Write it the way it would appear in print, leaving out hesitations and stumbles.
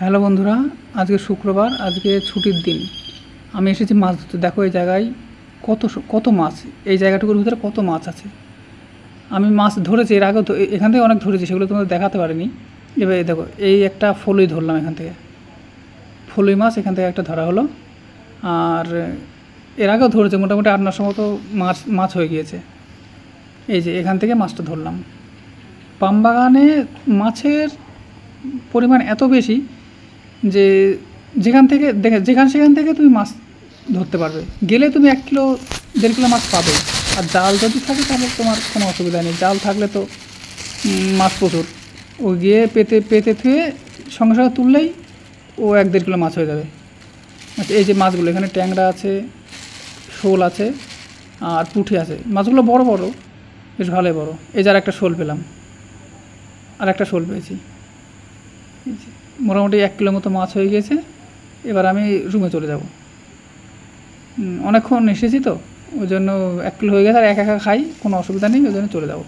Hello বন্ধুরা, আজকে শুক্রবার, আজকে ছুটির দিন। আমি এসেছি মাছ ধরতে। দেখো এই জায়গায় কত মাছ, এই জায়গাটুকুর ভিতরে কত মাছ আছে। আমি মাছ ধরেছি এর আগেও, এখান থেকে অনেক ধরেছি, সেগুলো তোমাদের দেখাতে পারিনি। এবার দেখো এই একটা ফলুই ধরলাম, এখান থেকে ফলুই মাছ এখান থেকে একটা ধরা হলো। আর এর আগেও ধরেছে, মোটামুটি 8-900 মতো মাছ হয়ে গিয়েছে। এই যে এখান থেকে মাছটা ধরলাম। পাম বাগানে মাছের পরিমাণ এত বেশি যে যেখান সেখান থেকে তুমি মাছ ধরতে পারবে। গেলে তুমি 1 কিলো 1.5 কিলো মাছ পাবে। আর জাল যদি থাকে তাহলে তোমার কোনো অসুবিধা নেই। জাল থাকলে তো মাছ প্রচুর। ও গিয়ে পেতে থুয়ে সঙ্গে সঙ্গে তুললেই ও 1-1.5 কিলো মাছ হয়ে যাবে। আচ্ছা, এই যে মাছগুলো এখানে ট্যাংরা আছে, শোল আছে আর পুঁটি আছে। মাছগুলো বড় বড়, বেশ ভালোই বড়। এই যে আর একটা শোল পেলাম, আর একটা শোল পেয়েছি। মোটামুটি 1 কিলো মতো মাছ হয়ে গিয়েছে। এবার আমি রুমে চলে যাব। অনেকক্ষণ এসেছি তো, ওই জন্য 1 কিলো হয়ে গেছে। আর একা একা খাই, কোনো অসুবিধা নেই, ওই জন্য চলে যাব।